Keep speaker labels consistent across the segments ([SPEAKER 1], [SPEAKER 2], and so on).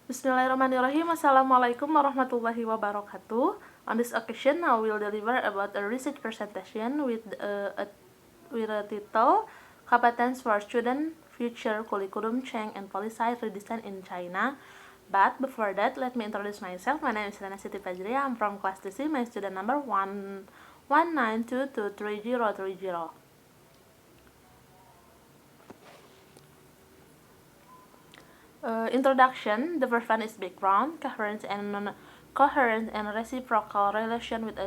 [SPEAKER 1] Bismillahirrahmanirrahim. Assalamualaikum warahmatullahi wabarakatuh. On this occasion, I will deliver about a research presentation with a title Competence for Student Future Curriculum Change and Policy Redesign in China. But before that, let me introduce myself. My name is Rana Siti Fajriya. I'm from class TC. My student number 119223030. Introduction. The first one is background, coherent and reciprocal relation with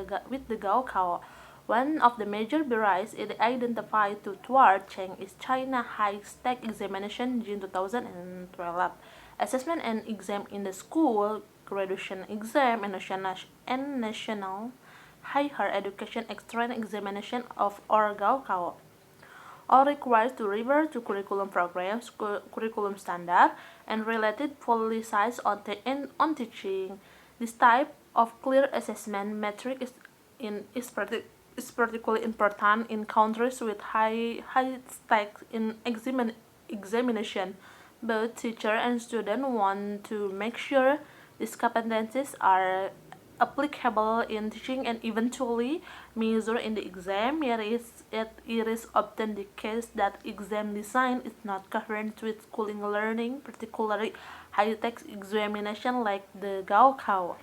[SPEAKER 1] the Gaokao. One of the major barriers it identified toward change is China high-stake examination June 2012. Assessment and exam in the school, graduation exam, and national higher education external examination of or Gaokao all required to revert to curriculum programs, curriculum standard, and related policies on teaching. This type of clear assessment metric is particularly important in countries with high stakes in examination. Both teacher and student want to make sure these competencies are applicable in teaching and eventually measured in the exam. It is often the case that exam design is not coherent with schooling learning, particularly high-tech examination like the Gaokao.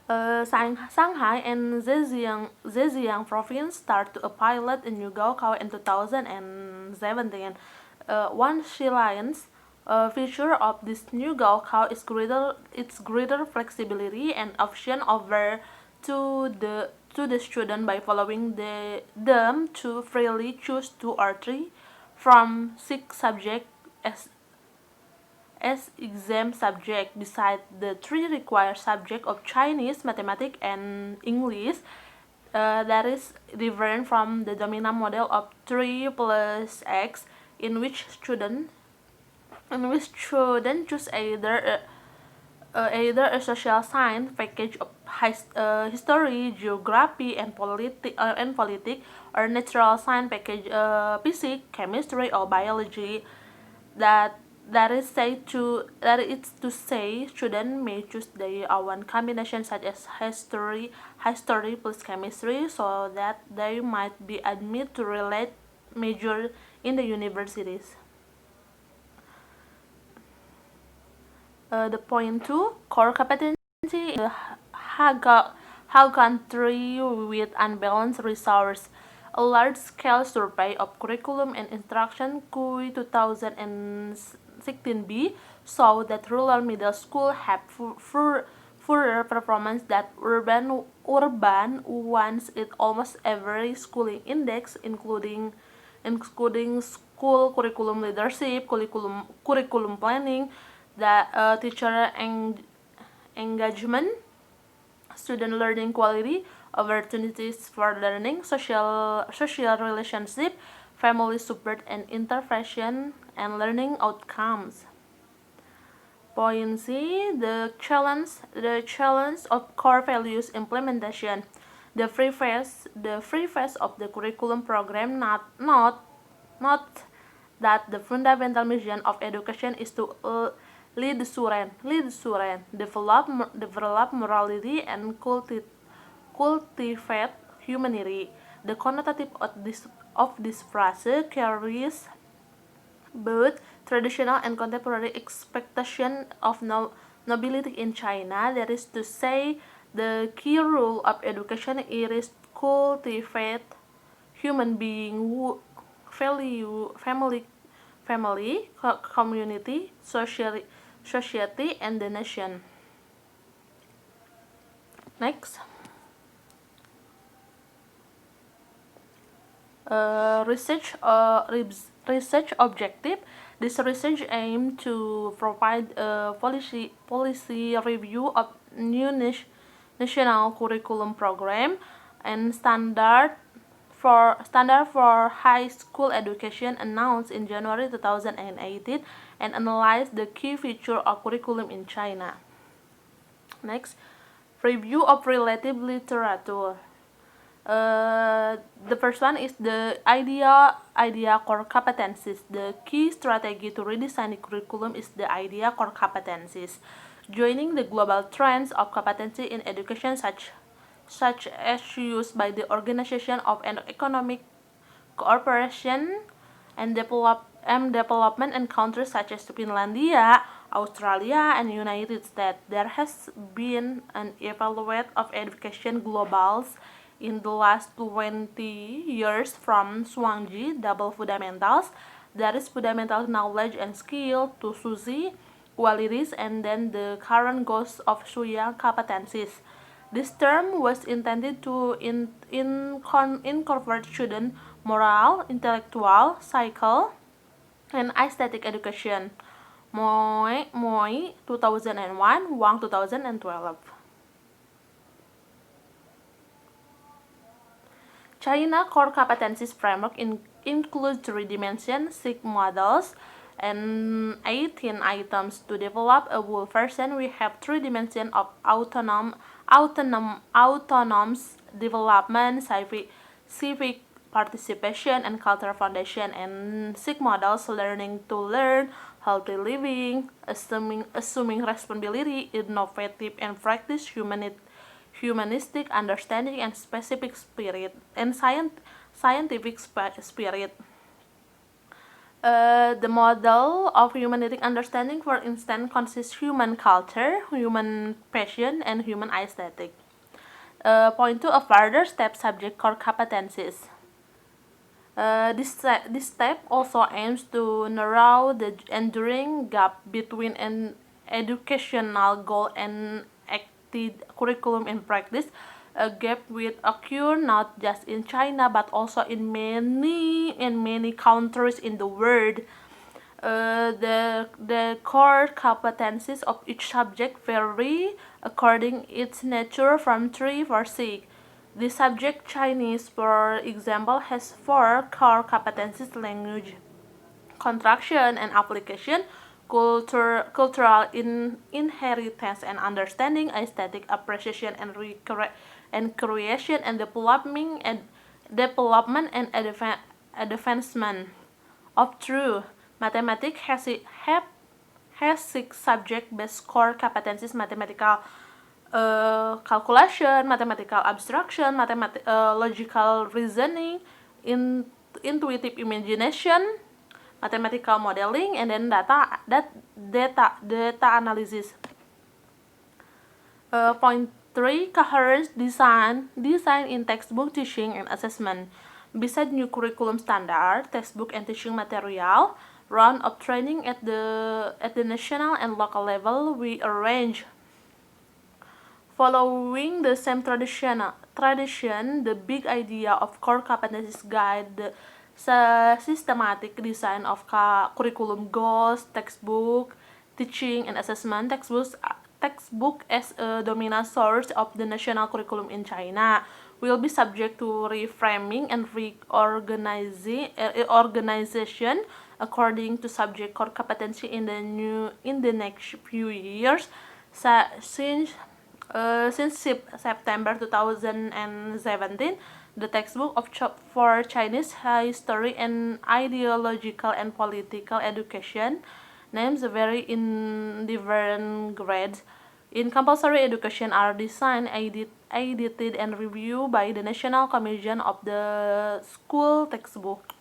[SPEAKER 1] Shanghai and Zhejiang province start a pilot in new Gaokao in 2017. One salient feature of this new Gaokao is greater flexibility and option over to the student by allowing them to freely choose 2 or 3 from 6 subjects as exam subject besides the 3 required subjects of Chinese, mathematics, and English. That is different from the dominant model of 3 plus X, in which students choose either a social science package of history, geography, and politics, or natural science package physics, chemistry, or biology. That is to say students may choose their own combination such as history plus chemistry, so that they might be admitted to relate major in the universities. The point 2, core competency in the how country with unbalanced resource. A large-scale survey of curriculum and instruction (CUI 2016b) showed that rural middle schools have poorer performance than urban ones in almost every schooling index, including school curriculum leadership, curriculum planning, teacher engagement, student learning quality, opportunities for learning, social relationship, family support and intervention, and learning outcomes. Point C, the challenge of core values implementation. The free phase of the curriculum program not that the fundamental mission of education is to lead student, develop morality, and cultivate humanity. The connotative of this phrase carries both traditional and contemporary expectation of nobility in China. That is to say, the key rule of education is cultivate human being, value family, community, society, and the nation. Next, research objective. This research aims to provide a policy review of new national curriculum program and standard for high school education announced in January 2018 and analyze the key feature of curriculum in China. Next, review of related literature. The first one is the idea core competencies. The key strategy to redesign the curriculum is the idea core competencies, joining the global trends of competency in education, such as used by the Organization of Economic Cooperation and development in countries such as Finlandia, Australia, and United States. There has been an evaluate of education globals in the last 20 years from Zhuangzi, double fundamentals, that is fundamental knowledge and skill, to Suzy, qualities, and then the current goals of Shuya competencies. This term was intended to incorporate student moral, intellectual, psycho, and aesthetic education. Moi 2001, Wang 2012. China Core Competencies Framework includes 3 dimensions, 6 models, and 18 items. To develop a whole version, we have 3 dimensions of autonomous development, civic participation, and cultural foundation, and 6 models: learning to learn, healthy living, assuming responsibility, innovative and practice, humanistic understanding, and specific spirit, and scientific spirit. The model of humanistic understanding, for instance, consists human culture, human passion, and human aesthetic. Point to a further step: subject core competencies. This step also aims to narrow the enduring gap between an educational goal and acted curriculum in practice, a gap which occurs not just in China but also in many countries in the world. The core competencies of each subject vary according its nature from 3 to 6. The subject Chinese, for example, has 4 core competencies: language, construction and application, cultural inheritance and understanding, aesthetic appreciation and creation, and development and advancement of truth. Mathematics has 6 subject-based core competencies: mathematical calculation, mathematical abstraction, logical reasoning, intuitive imagination, mathematical modeling, and then data analysis. Point 3: coherence design in textbook, teaching, and assessment. Besides new curriculum standard, textbook and teaching material, round of training at the national and local level, we arrange. Following the same tradition, the big idea of core competencies guide the systematic design of curriculum goals, textbook, teaching, and assessment. Textbook as a dominant source of the national curriculum in China will be subject to reframing and reorganization according to subject core competency in the next few years. Since September 2017, the textbook for Chinese history and ideological and political education names vary in different grades. In compulsory education are designed, edited, and reviewed by the National Commission of the School Textbook.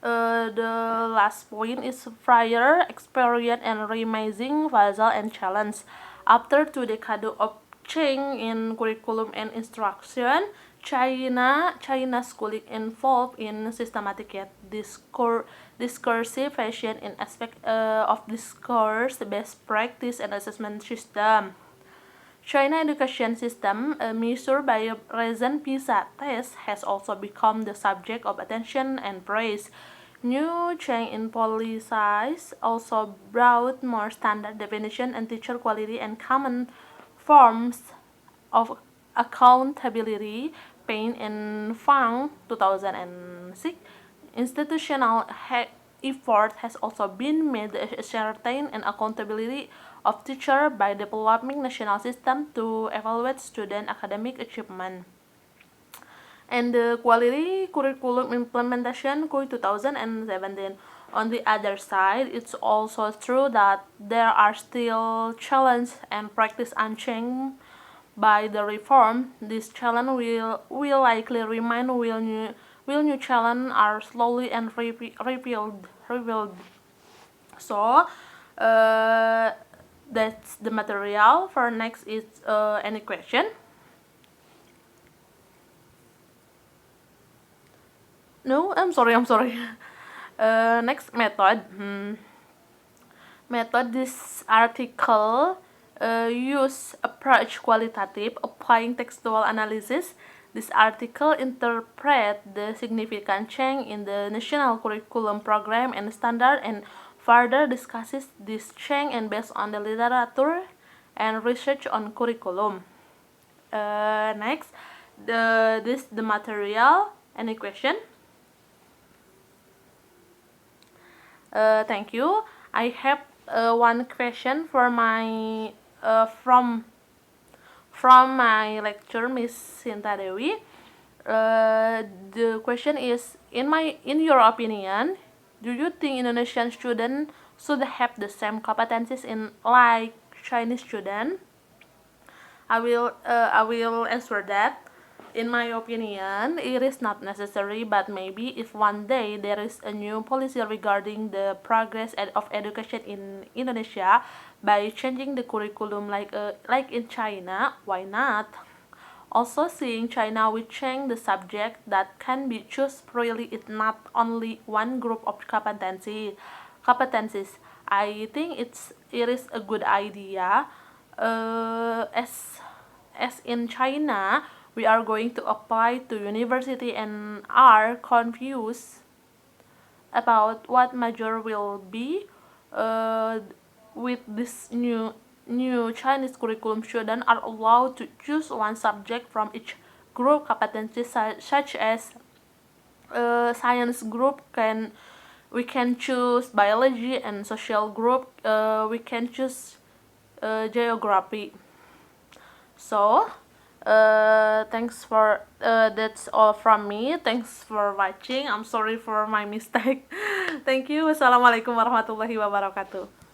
[SPEAKER 1] The last point is prior experience and remaining phasal and challenge. After 2 decades of change in curriculum and instruction, China schooling involved in systematic yet discursive fashion in aspect of discourse, best practice, and assessment system. China education system, measured by a recent PISA test, has also become the subject of attention and praise. New change in policies also brought more standard definition and teacher quality and common forms of accountability. Payne and Fang 2006 institutional effort has also been made to ascertain and accountability of teachers by developing national system to evaluate student academic achievement. And the quality curriculum implementation QI 2017. On the other side, it's also true that there are still challenges and practice unchanged by the reform. This challenge will likely remain will new challenges are slowly and revealed. So that's the material. For next is any question? No, I'm sorry. Next method. Method. This article use approach qualitative applying textual analysis. This article interpret the significant change in the national curriculum program and standard and further discusses this change and based on the literature and research on curriculum. Next, the material. Any question? Thank you. I have one question for my from my lecturer, Miss Sinta Dewi. The question is, in your opinion, do you think Indonesian students should have the same competencies in like Chinese student? I will answer that. In my opinion, it is not necessary, but maybe if one day there is a new policy regarding the progress of education in Indonesia by changing the curriculum like in China, why not? Also, seeing China will change the subject that can be choose really it not only one group of competencies. I think it is a good idea. As in China, we are going to apply to university and are confused about what major will be. With this new Chinese curriculum, students are allowed to choose one subject from each group competencies, such as science group we can choose biology, and social group we can choose geography. So thanks for that's all from me. Thanks for watching. I'm sorry for my mistake. Thank you. Wassalamualaikum warahmatullahi wabarakatuh.